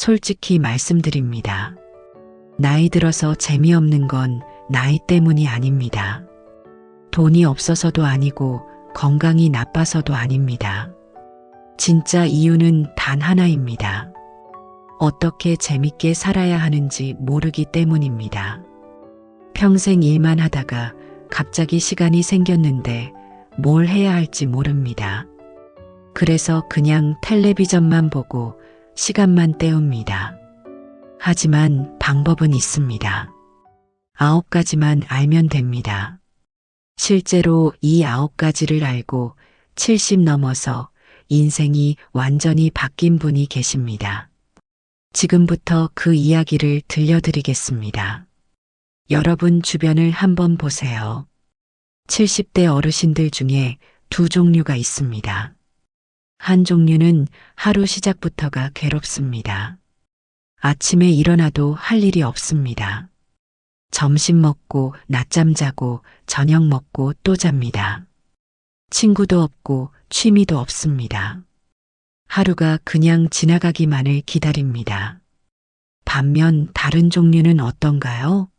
솔직히 말씀드립니다. 나이 들어서 재미없는 건 나이 때문이 아닙니다. 돈이 없어서도 아니고 건강이 나빠서도 아닙니다. 진짜 이유는 단 하나입니다. 어떻게 재밌게 살아야 하는지 모르기 때문입니다. 평생 일만 하다가 갑자기 시간이 생겼는데 뭘 해야 할지 모릅니다. 그래서 그냥 텔레비전만 보고 시간만 때웁니다. 하지만 방법은 있습니다. 9가지만 알면 됩니다. 실제로 이 9가지를 알고 70 넘어서 인생이 완전히 바뀐 분이 계십니다. 지금부터 그 이야기를 들려드리겠습니다. 여러분 주변을 한번 보세요. 70대 어르신들 중에 두 종류가 있습니다. 한 종류는 하루 시작부터가 괴롭습니다. 아침에 일어나도 할 일이 없습니다. 점심 먹고 낮잠 자고 저녁 먹고 또 잡니다. 친구도 없고 취미도 없습니다. 하루가 그냥 지나가기만을 기다립니다. 반면 다른 종류는 어떤가요?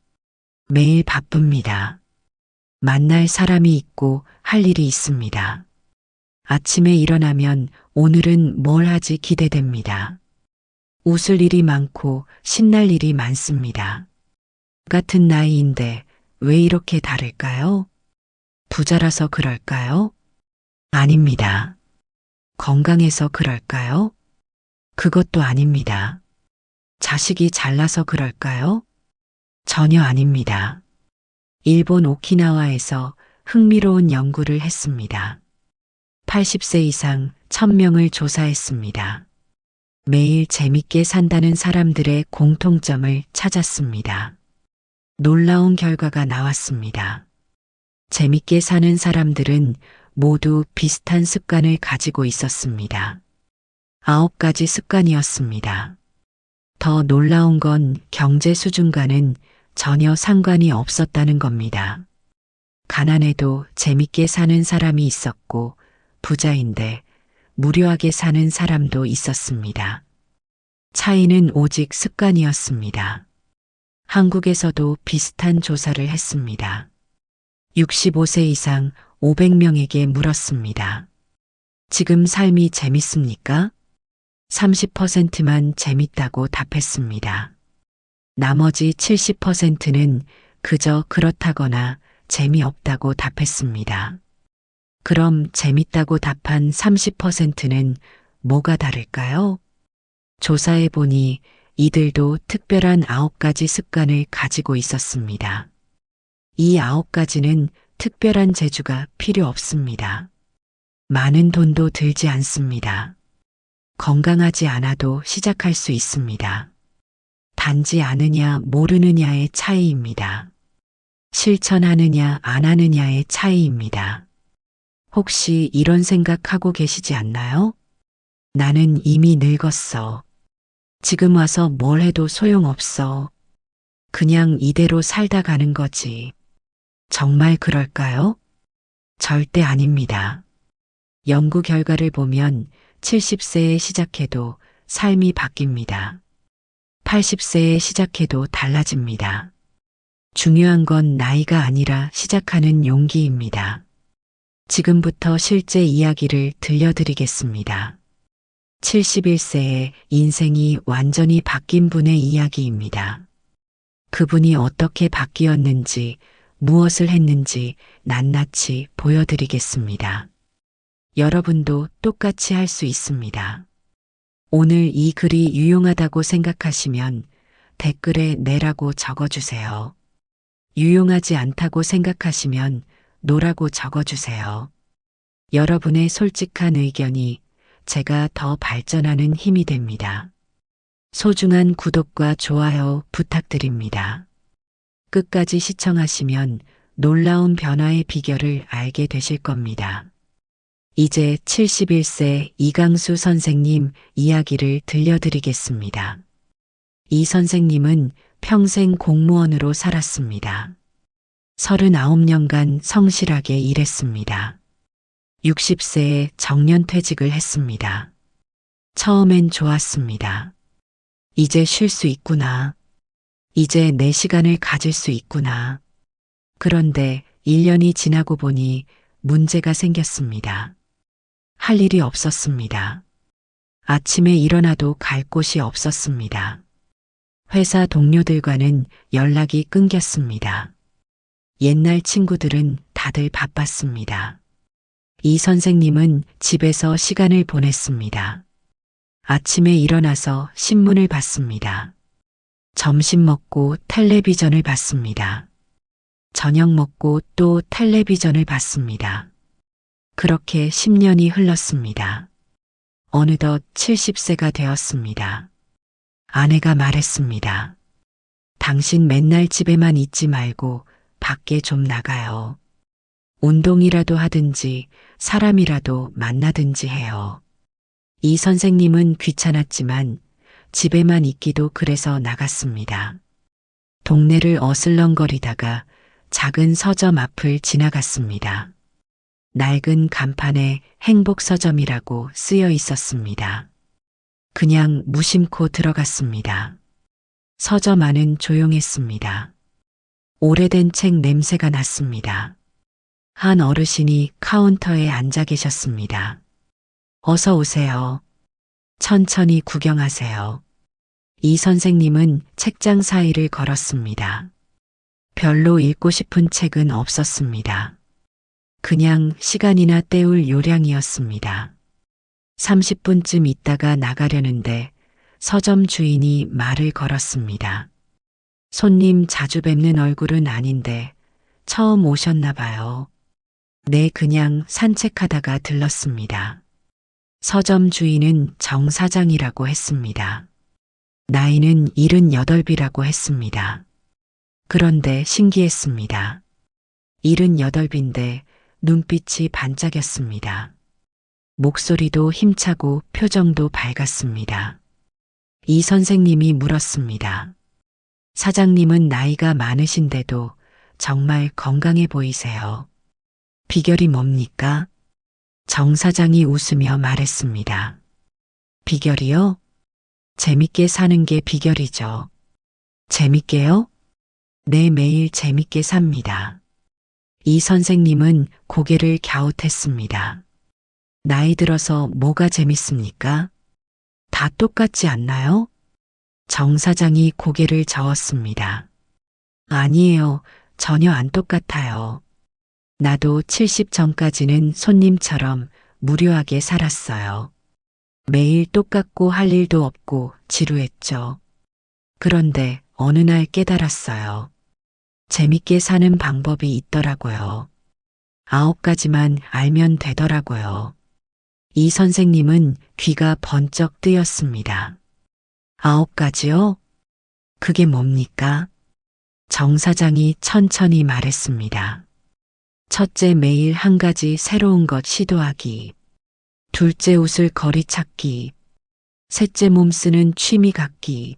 매일 바쁩니다. 만날 사람이 있고 할 일이 있습니다. 아침에 일어나면 오늘은 뭘 하지 기대됩니다. 웃을 일이 많고 신날 일이 많습니다. 같은 나이인데 왜 이렇게 다를까요? 부자라서 그럴까요? 아닙니다. 건강해서 그럴까요? 그것도 아닙니다. 자식이 잘나서 그럴까요? 전혀 아닙니다. 일본 오키나와에서 흥미로운 연구를 했습니다. 80세 이상 1000명을 조사했습니다. 매일 재밌게 산다는 사람들의 공통점을 찾았습니다. 놀라운 결과가 나왔습니다. 재밌게 사는 사람들은 모두 비슷한 습관을 가지고 있었습니다. 9가지 습관이었습니다. 더 놀라운 건 경제 수준과는 전혀 상관이 없었다는 겁니다. 가난해도 재밌게 사는 사람이 있었고 부자인데 무료하게 사는 사람도 있었습니다. 차이는 오직 습관이었습니다. 한국에서도 비슷한 조사를 했습니다. 65세 이상 500명에게 물었습니다. 지금 삶이 재밌습니까? 30%만 재밌다고 답했습니다. 나머지 70%는 그저 그렇다거나 재미없다고 답했습니다. 그럼 재밌다고 답한 30%는 뭐가 다를까요? 조사해 보니 이들도 특별한 9가지 습관을 가지고 있었습니다. 이 9가지는 특별한 재주가 필요 없습니다. 많은 돈도 들지 않습니다. 건강하지 않아도 시작할 수 있습니다. 단지 아느냐 모르느냐의 차이입니다. 실천하느냐 안 하느냐의 차이입니다. 혹시 이런 생각하고 계시지 않나요? 나는 이미 늙었어. 지금 와서 뭘 해도 소용없어. 그냥 이대로 살다 가는 거지. 정말 그럴까요? 절대 아닙니다. 연구 결과를 보면 70세에 시작해도 삶이 바뀝니다. 80세에 시작해도 달라집니다. 중요한 건 나이가 아니라 시작하는 용기입니다. 지금부터 실제 이야기를 들려드리겠습니다. 71세에 인생이 완전히 바뀐 분의 이야기입니다. 그분이 어떻게 바뀌었는지, 무엇을 했는지 낱낱이 보여드리겠습니다. 여러분도 똑같이 할 수 있습니다. 오늘 이 글이 유용하다고 생각하시면 댓글에 네라고 적어주세요. 유용하지 않다고 생각하시면 노라고 적어주세요. 여러분의 솔직한 의견이 제가 더 발전하는 힘이 됩니다. 소중한 구독과 좋아요 부탁드립니다. 끝까지 시청하시면 놀라운 변화의 비결을 알게 되실 겁니다. 이제 71세 이강수 선생님 이야기를 들려드리겠습니다. 이 선생님은 평생 공무원으로 살았습니다. 39년간 성실하게 일했습니다. 60세에 정년퇴직을 했습니다. 처음엔 좋았습니다. 이제 쉴 수 있구나. 이제 내 시간을 가질 수 있구나. 그런데 1년이 지나고 보니 문제가 생겼습니다. 할 일이 없었습니다. 아침에 일어나도 갈 곳이 없었습니다. 회사 동료들과는 연락이 끊겼습니다. 옛날 친구들은 다들 바빴습니다. 이 선생님은 집에서 시간을 보냈습니다. 아침에 일어나서 신문을 봤습니다. 점심 먹고 텔레비전을 봤습니다. 저녁 먹고 또 텔레비전을 봤습니다. 그렇게 10년이 흘렀습니다. 어느덧 70세가 되었습니다. 아내가 말했습니다. 당신 맨날 집에만 있지 말고 밖에 좀 나가요. 운동이라도 하든지 사람이라도 만나든지 해요. 이 선생님은 귀찮았지만 집에만 있기도 그래서 나갔습니다. 동네를 어슬렁거리다가 작은 서점 앞을 지나갔습니다. 낡은 간판에 행복서점이라고 쓰여 있었습니다. 그냥 무심코 들어갔습니다. 서점 안은 조용했습니다. 오래된 책 냄새가 났습니다. 한 어르신이 카운터에 앉아 계셨습니다. 어서 오세요. 천천히 구경하세요. 이 선생님은 책장 사이를 걸었습니다. 별로 읽고 싶은 책은 없었습니다. 그냥 시간이나 때울 요량이었습니다. 30분쯤 있다가 나가려는데 서점 주인이 말을 걸었습니다. 손님 자주 뵙는 얼굴은 아닌데 처음 오셨나 봐요. 네, 그냥 산책하다가 들렀습니다. 서점 주인은 정 사장이라고 했습니다. 나이는 78이라고 했습니다. 그런데 신기했습니다. 78인데 눈빛이 반짝였습니다. 목소리도 힘차고 표정도 밝았습니다. 이 선생님이 물었습니다. 사장님은 나이가 많으신데도 정말 건강해 보이세요. 비결이 뭡니까? 정 사장이 웃으며 말했습니다. 비결이요? 재밌게 사는 게 비결이죠. 재밌게요? 네, 매일 재밌게 삽니다. 이 선생님은 고개를 갸웃했습니다. 나이 들어서 뭐가 재밌습니까? 다 똑같지 않나요? 정 사장이 고개를 저었습니다. 아니에요. 전혀 안 똑같아요. 나도 70 전까지는 손님처럼 무료하게 살았어요. 매일 똑같고 할 일도 없고 지루했죠. 그런데 어느 날 깨달았어요. 재밌게 사는 방법이 있더라고요. 9가지만 알면 되더라고요. 이 선생님은 귀가 번쩍 뜨였습니다. 9가지요? 그게 뭡니까? 정 사장이 천천히 말했습니다. 첫째, 매일 한 가지 새로운 것 시도하기. 둘째, 옷을 거리 찾기. 셋째, 몸 쓰는 취미 갖기.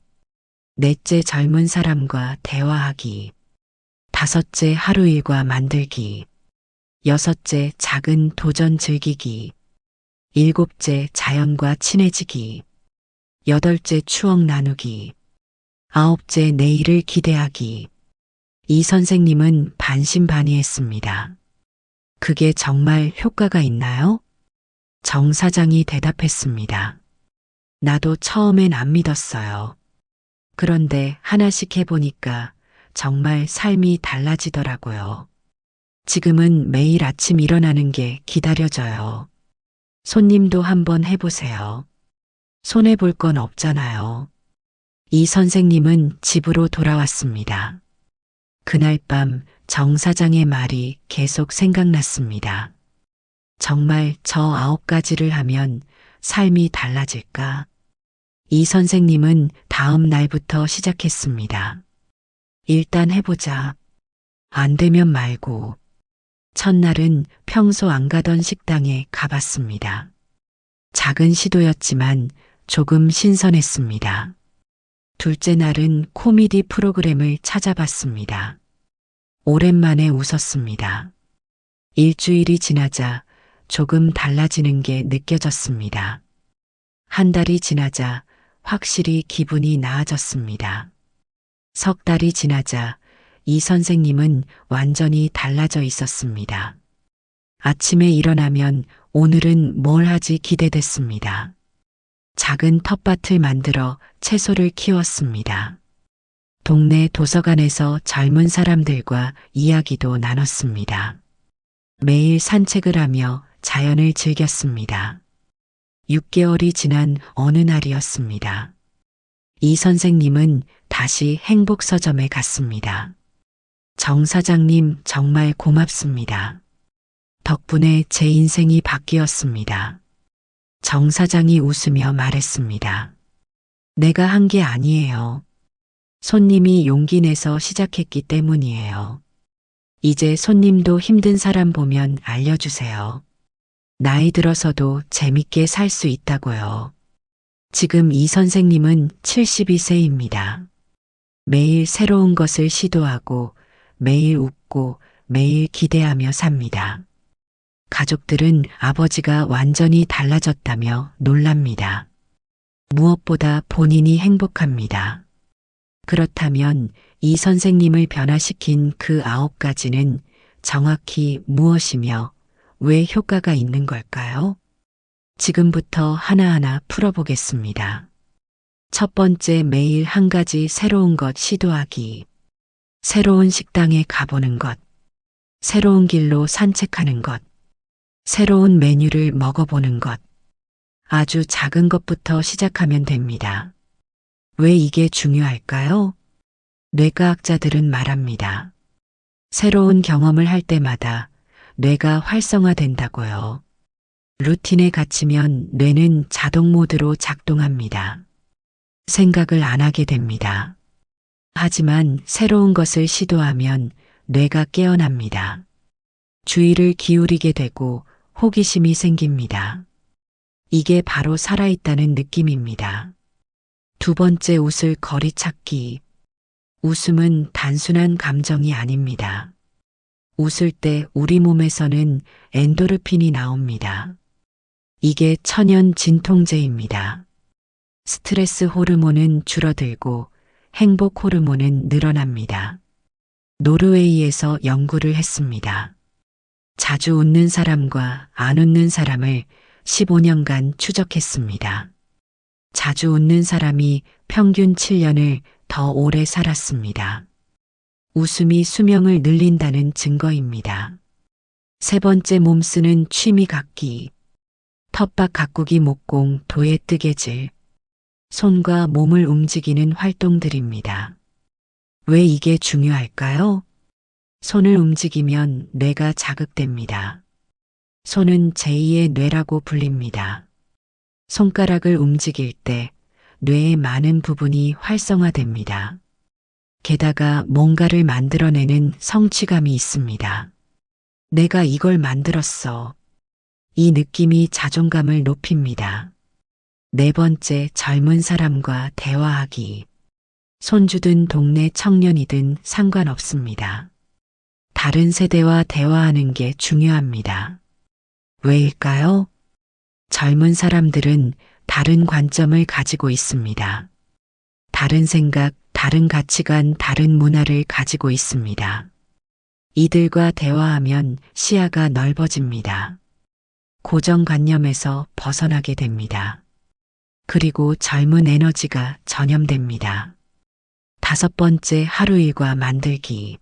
넷째, 젊은 사람과 대화하기. 다섯째, 하루 일과 만들기. 여섯째, 작은 도전 즐기기. 일곱째, 자연과 친해지기. 여덟째, 추억 나누기. 아홉째, 내일을 기대하기. 이 선생님은 반신반의했습니다. 그게 정말 효과가 있나요? 정 사장이 대답했습니다. 나도 처음엔 안 믿었어요. 그런데 하나씩 해보니까 정말 삶이 달라지더라고요. 지금은 매일 아침 일어나는 게 기다려져요. 손님도 한번 해보세요. 손해볼 건 없잖아요. 이 선생님은 집으로 돌아왔습니다. 그날 밤 정 사장의 말이 계속 생각났습니다. 정말 저 9가지를 하면 삶이 달라질까? 이 선생님은 다음 날부터 시작했습니다. 일단 해보자. 안 되면 말고. 첫날은 평소 안 가던 식당에 가봤습니다. 작은 시도였지만 조금 신선했습니다. 둘째 날은 코미디 프로그램을 찾아봤습니다. 오랜만에 웃었습니다. 일주일이 지나자 조금 달라지는 게 느껴졌습니다. 한 달이 지나자 확실히 기분이 나아졌습니다. 석 달이 지나자 이 선생님은 완전히 달라져 있었습니다. 아침에 일어나면 오늘은 뭘 하지 기대됐습니다. 작은 텃밭을 만들어 채소를 키웠습니다. 동네 도서관에서 젊은 사람들과 이야기도 나눴습니다. 매일 산책을 하며 자연을 즐겼습니다. 6개월이 지난 어느 날이었습니다. 이 선생님은 다시 행복서점에 갔습니다. 정 사장님 정말 고맙습니다. 덕분에 제 인생이 바뀌었습니다. 정 사장이 웃으며 말했습니다. 내가 한 게 아니에요. 손님이 용기 내서 시작했기 때문이에요. 이제 손님도 힘든 사람 보면 알려주세요. 나이 들어서도 재밌게 살 수 있다고요. 지금 이 선생님은 72세입니다. 매일 새로운 것을 시도하고 매일 웃고 매일 기대하며 삽니다. 가족들은 아버지가 완전히 달라졌다며 놀랍니다. 무엇보다 본인이 행복합니다. 그렇다면 이 선생님을 변화시킨 그 9가지는 정확히 무엇이며 왜 효과가 있는 걸까요? 지금부터 하나하나 풀어보겠습니다. 첫 번째, 매일 한 가지 새로운 것 시도하기. 새로운 식당에 가보는 것. 새로운 길로 산책하는 것. 새로운 메뉴를 먹어보는 것. 아주 작은 것부터 시작하면 됩니다. 왜 이게 중요할까요? 뇌과학자들은 말합니다. 새로운 경험을 할 때마다 뇌가 활성화된다고요. 루틴에 갇히면 뇌는 자동 모드로 작동합니다. 생각을 안 하게 됩니다. 하지만 새로운 것을 시도하면 뇌가 깨어납니다. 주의를 기울이게 되고 호기심이 생깁니다. 이게 바로 살아있다는 느낌입니다. 두 번째, 웃을 거리 찾기. 웃음은 단순한 감정이 아닙니다. 웃을 때 우리 몸에서는 엔도르핀이 나옵니다. 이게 천연 진통제입니다. 스트레스 호르몬은 줄어들고 행복 호르몬은 늘어납니다. 노르웨이에서 연구를 했습니다. 자주 웃는 사람과 안 웃는 사람을 15년간 추적했습니다. 자주 웃는 사람이 평균 7년을 더 오래 살았습니다. 웃음이 수명을 늘린다는 증거입니다. 세 번째, 몸 쓰는 취미 갖기. 텃밭 가꾸기, 목공, 도예 뜨개질. 손과 몸을 움직이는 활동들입니다. 왜 이게 중요할까요? 손을 움직이면 뇌가 자극됩니다. 손은 제2의 뇌라고 불립니다. 손가락을 움직일 때 뇌의 많은 부분이 활성화됩니다. 게다가 뭔가를 만들어내는 성취감이 있습니다. 내가 이걸 만들었어. 이 느낌이 자존감을 높입니다. 네 번째, 젊은 사람과 대화하기. 손주든 동네 청년이든 상관없습니다. 다른 세대와 대화하는 게 중요합니다. 왜일까요? 젊은 사람들은 다른 관점을 가지고 있습니다. 다른 생각, 다른 가치관, 다른 문화를 가지고 있습니다. 이들과 대화하면 시야가 넓어집니다. 고정관념에서 벗어나게 됩니다. 그리고 젊은 에너지가 전염됩니다. 다섯 번째, 하루 일과 만들기.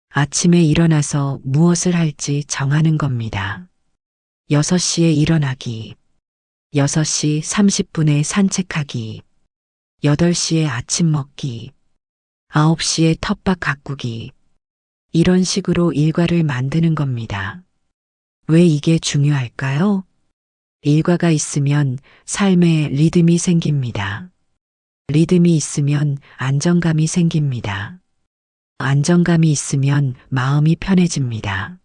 아침에 일어나서 무엇을 할지 정하는 겁니다. 6시에 일어나기. 6시 30분에 산책하기. 8시에 아침 먹기. 9시에 텃밭 가꾸기. 이런 식으로 일과를 만드는 겁니다. 왜 이게 중요할까요? 일과가 있으면 삶에 리듬이 생깁니다. 리듬이 있으면 안정감이 생깁니다. 안정감이 있으면 마음이 편해집니다.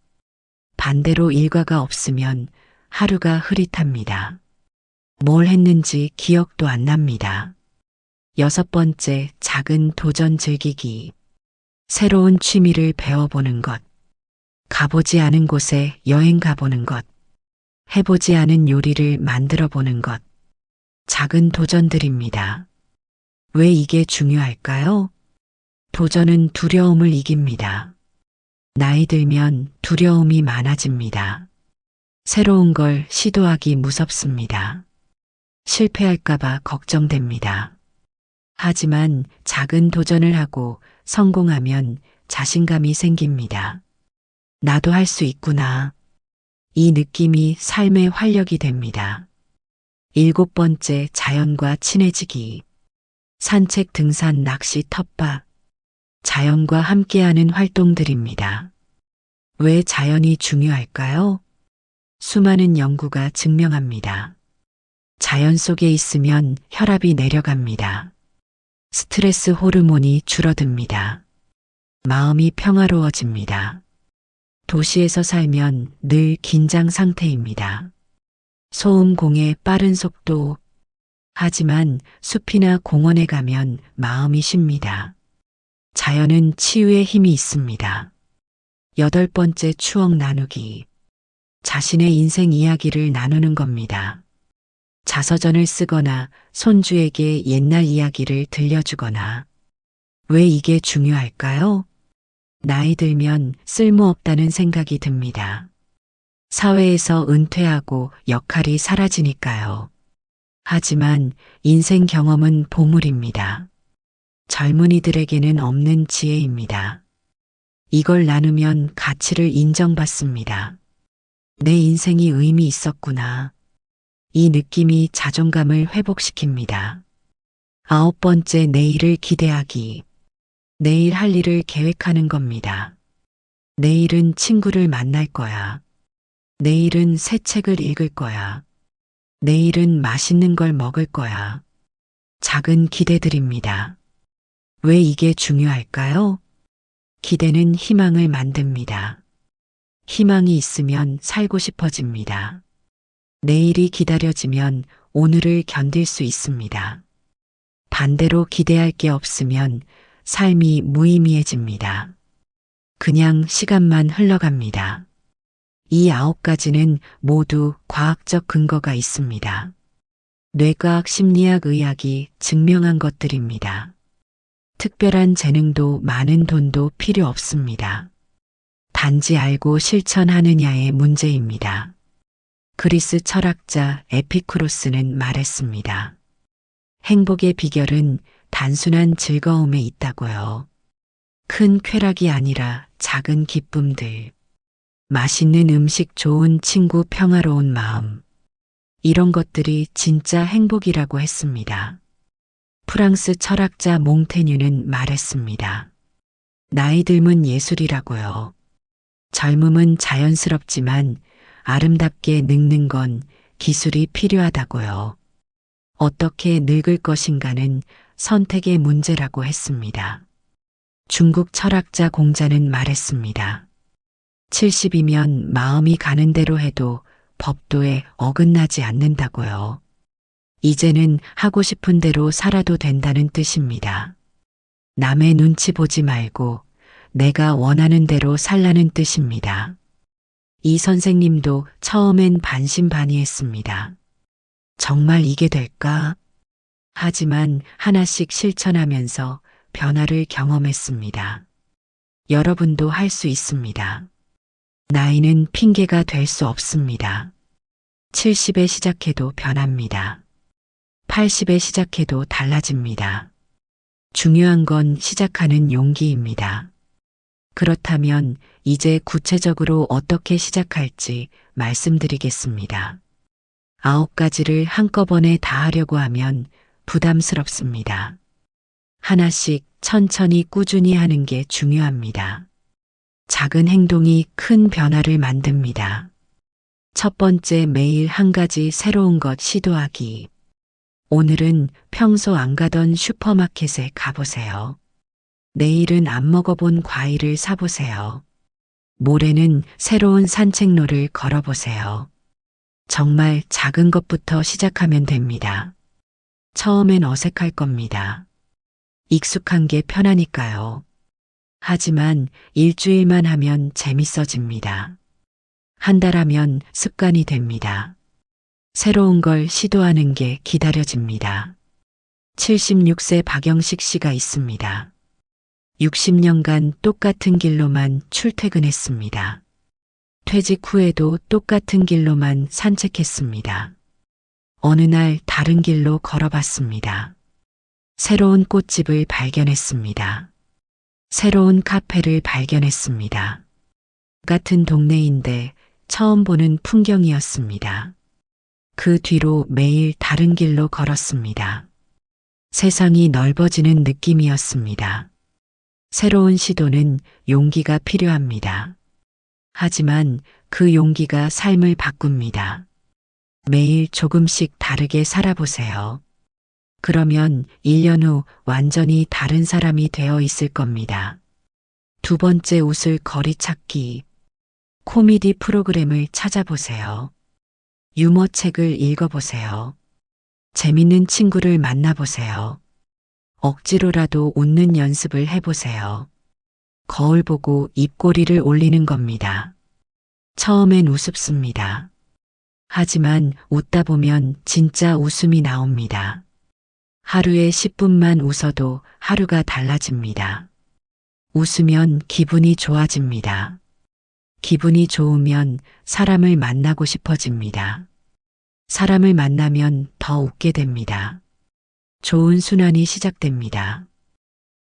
반대로 일과가 없으면 하루가 흐릿합니다. 뭘 했는지 기억도 안 납니다. 여섯 번째, 작은 도전 즐기기. 새로운 취미를 배워보는 것. 가보지 않은 곳에 여행 가보는 것. 해보지 않은 요리를 만들어 보는 것. 작은 도전들입니다. 왜 이게 중요할까요? 도전은 두려움을 이깁니다. 나이 들면 두려움이 많아집니다. 새로운 걸 시도하기 무섭습니다. 실패할까봐 걱정됩니다. 하지만 작은 도전을 하고 성공하면 자신감이 생깁니다. 나도 할 수 있구나. 이 느낌이 삶의 활력이 됩니다. 7번째, 자연과 친해지기. 산책, 등산, 낚시, 텃밭. 자연과 함께하는 활동들입니다. 왜 자연이 중요할까요? 수많은 연구가 증명합니다. 자연 속에 있으면 혈압이 내려갑니다. 스트레스 호르몬이 줄어듭니다. 마음이 평화로워집니다. 도시에서 살면 늘 긴장 상태입니다. 소음, 공해, 빠른 속도. 하지만 숲이나 공원에 가면 마음이 쉽니다. 자연은 치유의 힘이 있습니다. 8번째, 추억 나누기. 자신의 인생 이야기를 나누는 겁니다. 자서전을 쓰거나 손주에게 옛날 이야기를 들려주거나. 왜 이게 중요할까요? 나이 들면 쓸모없다는 생각이 듭니다. 사회에서 은퇴하고 역할이 사라지니까요. 하지만 인생 경험은 보물입니다. 젊은이들에게는 없는 지혜입니다. 이걸 나누면 가치를 인정받습니다. 내 인생이 의미 있었구나. 이 느낌이 자존감을 회복시킵니다. 9번째, 내일을 기대하기. 내일 할 일을 계획하는 겁니다. 내일은 친구를 만날 거야. 내일은 새 책을 읽을 거야. 내일은 맛있는 걸 먹을 거야. 작은 기대들입니다. 왜 이게 중요할까요? 기대는 희망을 만듭니다. 희망이 있으면 살고 싶어집니다. 내일이 기다려지면 오늘을 견딜 수 있습니다. 반대로 기대할 게 없으면 삶이 무의미해집니다. 그냥 시간만 흘러갑니다. 이 9가지는 모두 과학적 근거가 있습니다. 뇌과학, 심리학, 의학이 증명한 것들입니다. 특별한 재능도 많은 돈도 필요 없습니다. 단지 알고 실천하느냐의 문제입니다. 그리스 철학자 에피쿠로스는 말했습니다. 행복의 비결은 단순한 즐거움에 있다고요. 큰 쾌락이 아니라 작은 기쁨들. 맛있는 음식, 좋은 친구, 평화로운 마음. 이런 것들이 진짜 행복이라고 했습니다. 프랑스 철학자 몽테뉴는 말했습니다. 나이 듦은 예술이라고요. 젊음은 자연스럽지만 아름답게 늙는 건 기술이 필요하다고요. 어떻게 늙을 것인가는 선택의 문제라고 했습니다. 중국 철학자 공자는 말했습니다. 70이면 마음이 가는 대로 해도 법도에 어긋나지 않는다고요. 이제는 하고 싶은 대로 살아도 된다는 뜻입니다. 남의 눈치 보지 말고 내가 원하는 대로 살라는 뜻입니다. 이 선생님도 처음엔 반신반의했습니다. 정말 이게 될까? 하지만 하나씩 실천하면서 변화를 경험했습니다. 여러분도 할 수 있습니다. 나이는 핑계가 될 수 없습니다. 70에 시작해도 변합니다. 80에 시작해도 달라집니다. 중요한 건 시작하는 용기입니다. 그렇다면 이제 구체적으로 어떻게 시작할지 말씀드리겠습니다. 9가지를 한꺼번에 다 하려고 하면 부담스럽습니다. 하나씩 천천히 꾸준히 하는 게 중요합니다. 작은 행동이 큰 변화를 만듭니다. 첫 번째, 매일 한 가지 새로운 것 시도하기. 오늘은 평소 안 가던 슈퍼마켓에 가보세요. 내일은 안 먹어본 과일을 사보세요. 모레는 새로운 산책로를 걸어보세요. 정말 작은 것부터 시작하면 됩니다. 처음엔 어색할 겁니다. 익숙한 게 편하니까요. 하지만 일주일만 하면 재밌어집니다. 한 달 하면 습관이 됩니다. 새로운 걸 시도하는 게 기다려집니다. 76세 박영식 씨가 있습니다. 60년간 똑같은 길로만 출퇴근했습니다. 퇴직 후에도 똑같은 길로만 산책했습니다. 어느 날 다른 길로 걸어봤습니다. 새로운 꽃집을 발견했습니다. 새로운 카페를 발견했습니다. 같은 동네인데 처음 보는 풍경이었습니다. 그 뒤로 매일 다른 길로 걸었습니다. 세상이 넓어지는 느낌이었습니다. 새로운 시도는 용기가 필요합니다. 하지만 그 용기가 삶을 바꿉니다. 매일 조금씩 다르게 살아보세요. 그러면 1년 후 완전히 다른 사람이 되어 있을 겁니다. 두 번째, 웃을 거리 찾기. 코미디 프로그램을 찾아보세요. 유머 책을 읽어보세요. 재밌는 친구를 만나보세요. 억지로라도 웃는 연습을 해보세요. 거울 보고 입꼬리를 올리는 겁니다. 처음엔 우습습니다. 하지만 웃다 보면 진짜 웃음이 나옵니다. 하루에 10분만 웃어도 하루가 달라집니다. 웃으면 기분이 좋아집니다. 기분이 좋으면 사람을 만나고 싶어집니다. 사람을 만나면 더 웃게 됩니다. 좋은 순환이 시작됩니다.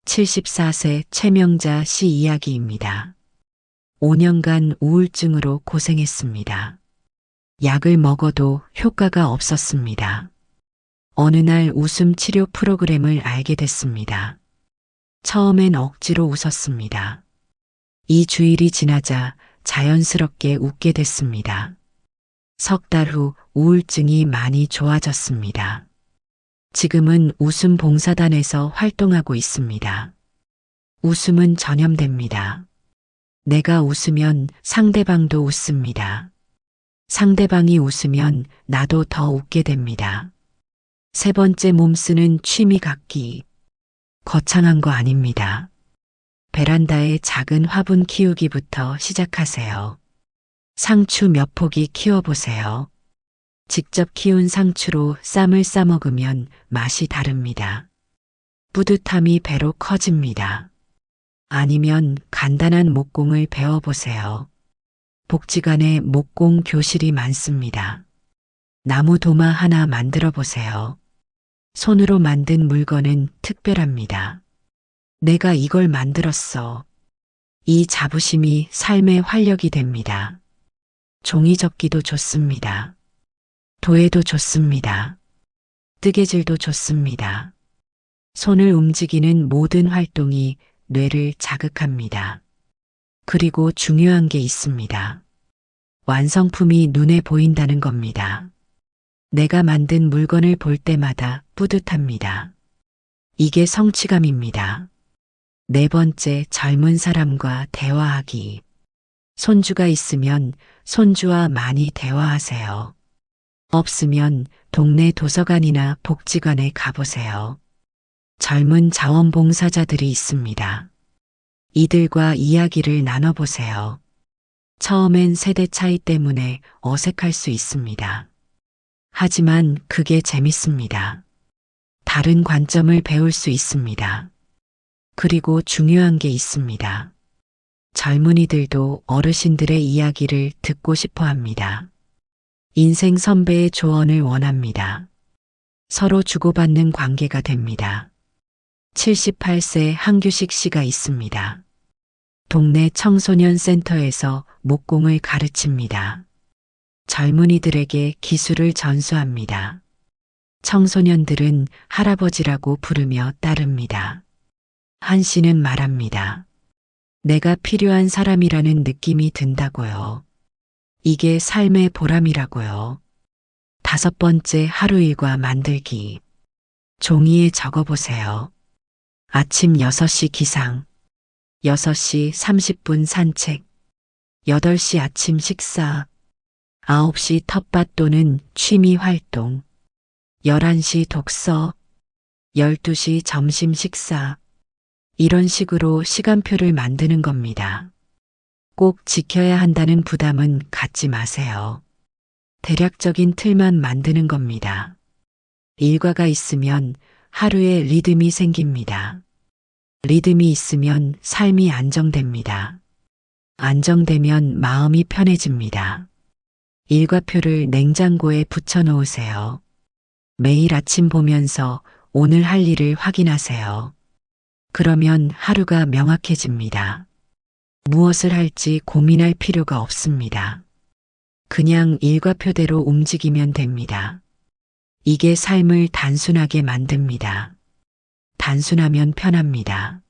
74세 최명자 씨 이야기입니다. 5년간 우울증으로 고생했습니다. 약을 먹어도 효과가 없었습니다. 어느 날 웃음 치료 프로그램을 알게 됐습니다. 처음엔 억지로 웃었습니다. 2주일이 지나자 자연스럽게 웃게 됐습니다. 석 달 후 우울증이 많이 좋아졌습니다. 지금은 웃음 봉사단에서 활동하고 있습니다. 웃음은 전염됩니다. 내가 웃으면 상대방도 웃습니다. 상대방이 웃으면 나도 더 웃게 됩니다. 세 번째, 몸 쓰는 취미 갖기. 거창한 거 아닙니다. 베란다에 작은 화분 키우기부터 시작하세요. 상추 몇 포기 키워보세요. 직접 키운 상추로 쌈을 싸 먹으면 맛이 다릅니다. 뿌듯함이 배로 커집니다. 아니면 간단한 목공을 배워보세요. 복지관에 목공 교실이 많습니다. 나무 도마 하나 만들어 보세요. 손으로 만든 물건은 특별합니다. 내가 이걸 만들었어. 이 자부심이 삶의 활력이 됩니다. 종이접기도 좋습니다. 도예도 좋습니다. 뜨개질도 좋습니다. 손을 움직이는 모든 활동이 뇌를 자극합니다. 그리고 중요한 게 있습니다. 완성품이 눈에 보인다는 겁니다. 내가 만든 물건을 볼 때마다 뿌듯합니다. 이게 성취감입니다. 네 번째, 젊은 사람과 대화하기. 손주가 있으면 손주와 많이 대화하세요. 없으면 동네 도서관이나 복지관에 가보세요. 젊은 자원봉사자들이 있습니다. 이들과 이야기를 나눠보세요. 처음엔 세대 차이 때문에 어색할 수 있습니다. 하지만 그게 재밌습니다. 다른 관점을 배울 수 있습니다. 그리고 중요한 게 있습니다. 젊은이들도 어르신들의 이야기를 듣고 싶어 합니다. 인생 선배의 조언을 원합니다. 서로 주고받는 관계가 됩니다. 78세 한규식 씨가 있습니다. 동네 청소년 센터에서 목공을 가르칩니다. 젊은이들에게 기술을 전수합니다. 청소년들은 할아버지라고 부르며 따릅니다. 한 씨는 말합니다. 내가 필요한 사람이라는 느낌이 든다고요. 이게 삶의 보람이라고요. 다섯 번째, 하루 일과 만들기. 종이에 적어보세요. 아침 6시 기상, 6시 30분 산책, 8시 아침 식사, 9시 텃밭 또는 취미 활동, 11시 독서, 12시 점심 식사. 이런 식으로 시간표를 만드는 겁니다. 꼭 지켜야 한다는 부담은 갖지 마세요. 대략적인 틀만 만드는 겁니다. 일과가 있으면 하루에 리듬이 생깁니다. 리듬이 있으면 삶이 안정됩니다. 안정되면 마음이 편해집니다. 일과표를 냉장고에 붙여 놓으세요. 매일 아침 보면서 오늘 할 일을 확인하세요. 그러면 하루가 명확해집니다. 무엇을 할지 고민할 필요가 없습니다. 그냥 일과표대로 움직이면 됩니다. 이게 삶을 단순하게 만듭니다. 단순하면 편합니다.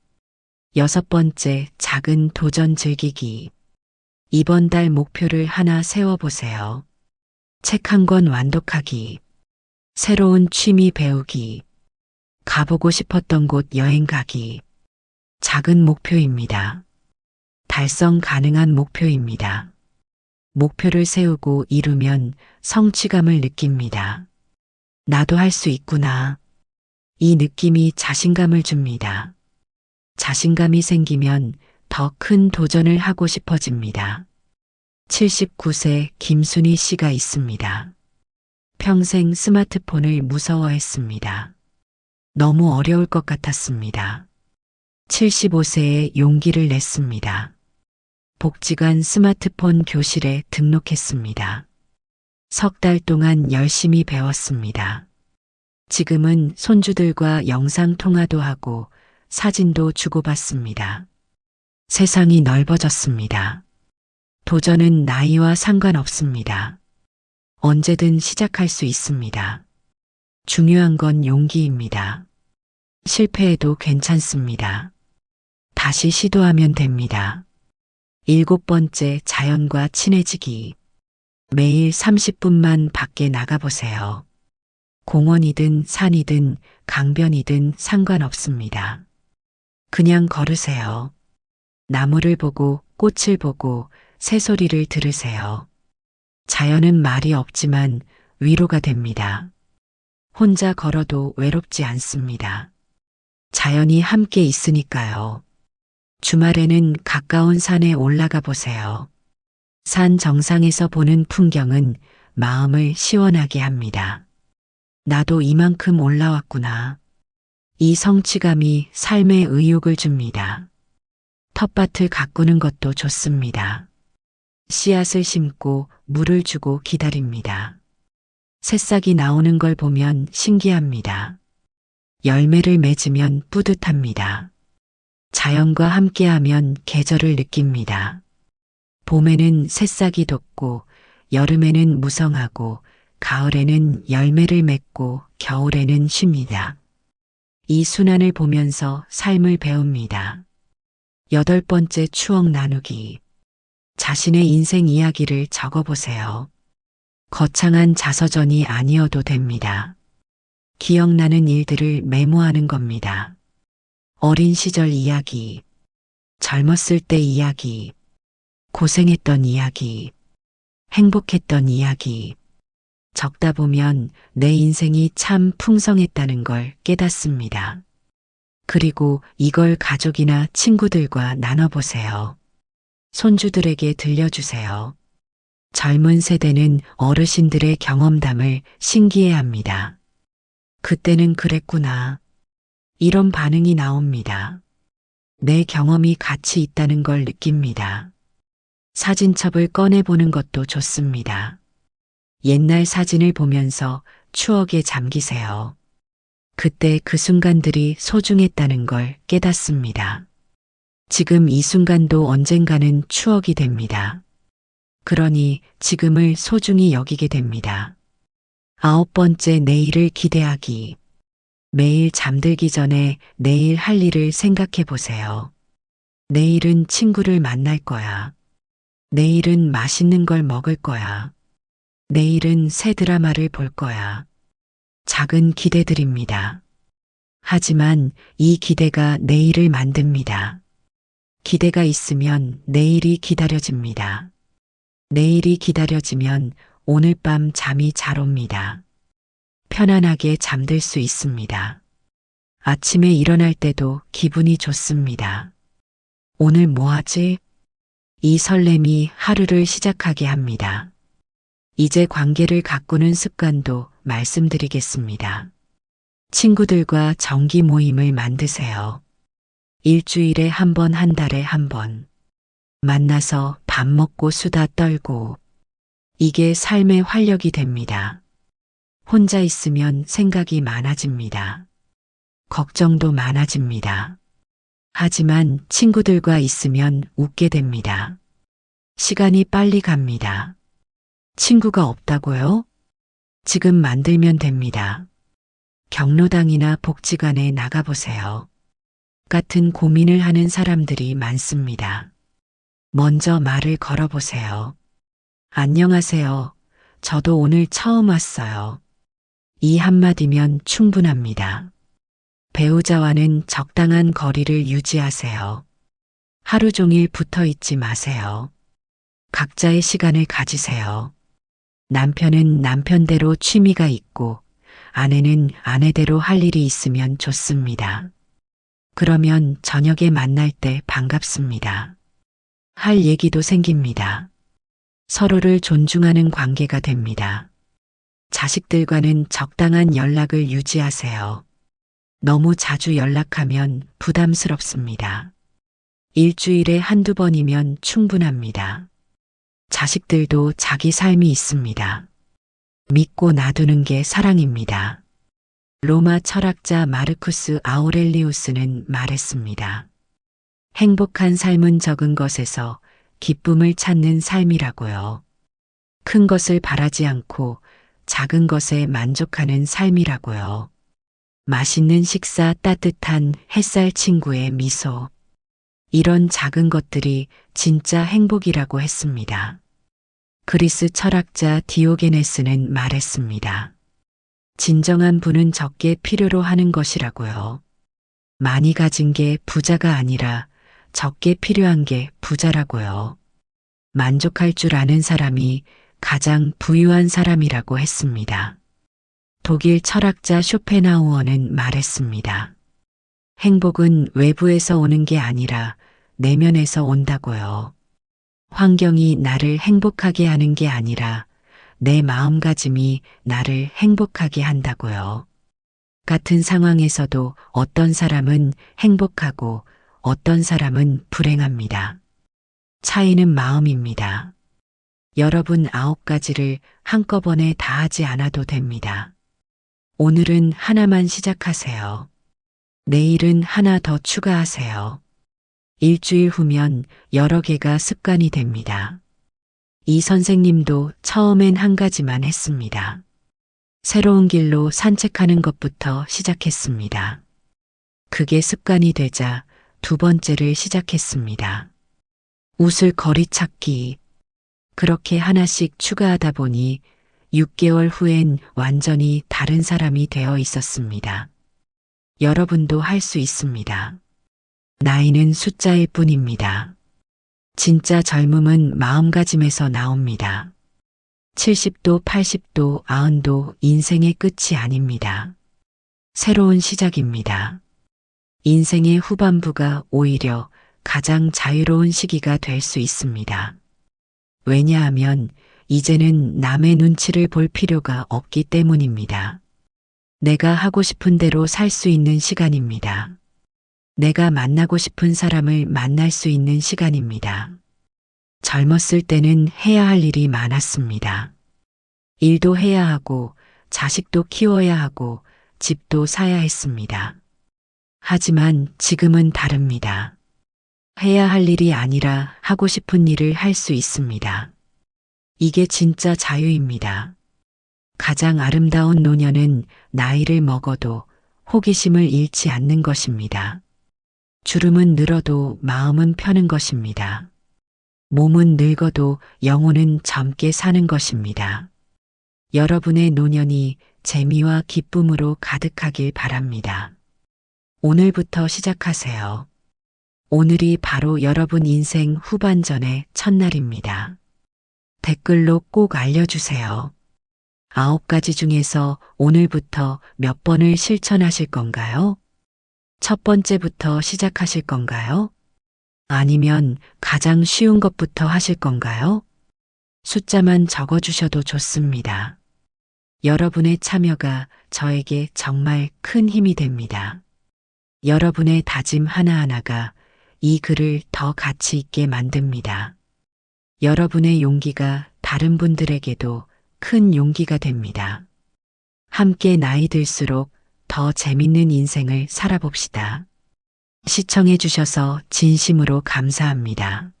6번째, 작은 도전 즐기기. 이번 달 목표를 하나 세워보세요. 책 한 권 완독하기. 새로운 취미 배우기. 가보고 싶었던 곳 여행 가기. 작은 목표입니다. 달성 가능한 목표입니다. 목표를 세우고 이루면 성취감을 느낍니다. 나도 할 수 있구나. 이 느낌이 자신감을 줍니다. 자신감이 생기면 더 큰 도전을 하고 싶어집니다. 79세 김순희 씨가 있습니다. 평생 스마트폰을 무서워했습니다. 너무 어려울 것 같았습니다. 75세에 용기를 냈습니다. 복지관 스마트폰 교실에 등록했습니다. 3달 동안 열심히 배웠습니다. 지금은 손주들과 영상통화도 하고 사진도 주고받습니다. 세상이 넓어졌습니다. 도전은 나이와 상관없습니다. 언제든 시작할 수 있습니다. 중요한 건 용기입니다. 실패해도 괜찮습니다. 다시 시도하면 됩니다. 7번째, 자연과 친해지기. 매일 30분만 밖에 나가보세요. 공원이든 산이든 강변이든 상관없습니다. 그냥 걸으세요. 나무를 보고 꽃을 보고 새소리를 들으세요. 자연은 말이 없지만 위로가 됩니다. 혼자 걸어도 외롭지 않습니다. 자연이 함께 있으니까요. 주말에는 가까운 산에 올라가 보세요. 산 정상에서 보는 풍경은 마음을 시원하게 합니다. 나도 이만큼 올라왔구나. 이 성취감이 삶에 의욕을 줍니다. 텃밭을 가꾸는 것도 좋습니다. 씨앗을 심고 물을 주고 기다립니다. 새싹이 나오는 걸 보면 신기합니다. 열매를 맺으면 뿌듯합니다. 자연과 함께하면 계절을 느낍니다. 봄에는 새싹이 돋고 여름에는 무성하고 가을에는 열매를 맺고 겨울에는 쉽니다. 이 순환을 보면서 삶을 배웁니다. 8번째, 추억 나누기. 자신의 인생 이야기를 적어보세요. 거창한 자서전이 아니어도 됩니다. 기억나는 일들을 메모하는 겁니다. 어린 시절 이야기, 젊었을 때 이야기, 고생했던 이야기, 행복했던 이야기. 적다 보면 내 인생이 참 풍성했다는 걸 깨닫습니다. 그리고 이걸 가족이나 친구들과 나눠보세요. 손주들에게 들려주세요. 젊은 세대는 어르신들의 경험담을 신기해합니다. 그때는 그랬구나. 이런 반응이 나옵니다. 내 경험이 가치 있다는 걸 느낍니다. 사진첩을 꺼내보는 것도 좋습니다. 옛날 사진을 보면서 추억에 잠기세요. 그때 그 순간들이 소중했다는 걸 깨닫습니다. 지금 이 순간도 언젠가는 추억이 됩니다. 그러니 지금을 소중히 여기게 됩니다. 9번째, 내일을 기대하기. 매일 잠들기 전에 내일 할 일을 생각해 보세요. 내일은 친구를 만날 거야. 내일은 맛있는 걸 먹을 거야. 내일은 새 드라마를 볼 거야. 작은 기대들입니다. 하지만 이 기대가 내일을 만듭니다. 기대가 있으면 내일이 기다려집니다. 내일이 기다려지면 오늘 밤 잠이 잘 옵니다. 편안하게 잠들 수 있습니다. 아침에 일어날 때도 기분이 좋습니다. 오늘 뭐 하지? 이 설렘이 하루를 시작하게 합니다. 이제 관계를 가꾸는 습관도 말씀드리겠습니다. 친구들과 정기 모임을 만드세요. 일주일에 한 번, 한 달에 한 번. 만나서 밥 먹고 수다 떨고. 이게 삶의 활력이 됩니다. 혼자 있으면 생각이 많아집니다. 걱정도 많아집니다. 하지만 친구들과 있으면 웃게 됩니다. 시간이 빨리 갑니다. 친구가 없다고요? 지금 만들면 됩니다. 경로당이나 복지관에 나가보세요. 같은 고민을 하는 사람들이 많습니다. 먼저 말을 걸어보세요. 안녕하세요. 저도 오늘 처음 왔어요. 이 한마디면 충분합니다. 배우자와는 적당한 거리를 유지하세요. 하루 종일 붙어 있지 마세요. 각자의 시간을 가지세요. 남편은 남편대로 취미가 있고 아내는 아내대로 할 일이 있으면 좋습니다. 그러면 저녁에 만날 때 반갑습니다. 할 얘기도 생깁니다. 서로를 존중하는 관계가 됩니다. 자식들과는 적당한 연락을 유지하세요. 너무 자주 연락하면 부담스럽습니다. 일주일에 한두 번이면 충분합니다. 자식들도 자기 삶이 있습니다. 믿고 놔두는 게 사랑입니다. 로마 철학자 마르쿠스 아우렐리우스는 말했습니다. 행복한 삶은 적은 것에서 기쁨을 찾는 삶이라고요. 큰 것을 바라지 않고 작은 것에 만족하는 삶이라고요. 맛있는 식사, 따뜻한 햇살, 친구의 미소. 이런 작은 것들이 진짜 행복이라고 했습니다. 그리스 철학자 디오게네스는 말했습니다. 진정한 부는 적게 필요로 하는 것이라고요. 많이 가진 게 부자가 아니라 적게 필요한 게 부자라고요. 만족할 줄 아는 사람이 가장 부유한 사람이라고 했습니다. 독일 철학자 쇼펜하우어는 말했습니다. 행복은 외부에서 오는 게 아니라 내면에서 온다고요. 환경이 나를 행복하게 하는 게 아니라 내 마음가짐이 나를 행복하게 한다고요. 같은 상황에서도 어떤 사람은 행복하고 어떤 사람은 불행합니다. 차이는 마음입니다. 여러분 9가지를 한꺼번에 다 하지 않아도 됩니다. 오늘은 하나만 시작하세요. 내일은 하나 더 추가하세요. 일주일 후면 여러 개가 습관이 됩니다. 이 선생님도 처음엔 한 가지만 했습니다. 새로운 길로 산책하는 것부터 시작했습니다. 그게 습관이 되자 두 번째를 시작했습니다. 웃을 거리 찾기. 그렇게 하나씩 추가하다 보니 6개월 후엔 완전히 다른 사람이 되어 있었습니다. 여러분도 할 수 있습니다. 나이는 숫자일 뿐입니다. 진짜 젊음은 마음가짐에서 나옵니다. 70도, 80도, 90도 인생의 끝이 아닙니다. 새로운 시작입니다. 인생의 후반부가 오히려 가장 자유로운 시기가 될 수 있습니다. 왜냐하면 이제는 남의 눈치를 볼 필요가 없기 때문입니다. 내가 하고 싶은 대로 살 수 있는 시간입니다. 내가 만나고 싶은 사람을 만날 수 있는 시간입니다. 젊었을 때는 해야 할 일이 많았습니다. 일도 해야 하고 자식도 키워야 하고 집도 사야 했습니다. 하지만 지금은 다릅니다. 해야 할 일이 아니라 하고 싶은 일을 할 수 있습니다. 이게 진짜 자유입니다. 가장 아름다운 노년은 나이를 먹어도 호기심을 잃지 않는 것입니다. 주름은 늘어도 마음은 펴는 것입니다. 몸은 늙어도 영혼은 젊게 사는 것입니다. 여러분의 노년이 재미와 기쁨으로 가득하길 바랍니다. 오늘부터 시작하세요. 오늘이 바로 여러분 인생 후반전의 첫날입니다. 댓글로 꼭 알려주세요. 9가지 중에서 오늘부터 몇 번을 실천하실 건가요? 첫 번째부터 시작하실 건가요? 아니면 가장 쉬운 것부터 하실 건가요? 숫자만 적어주셔도 좋습니다. 여러분의 참여가 저에게 정말 큰 힘이 됩니다. 여러분의 다짐 하나하나가 이 글을 더 가치 있게 만듭니다. 여러분의 용기가 다른 분들에게도 큰 용기가 됩니다. 함께 나이 들수록 더 재밌는 인생을 살아봅시다. 시청해 주셔서 진심으로 감사합니다.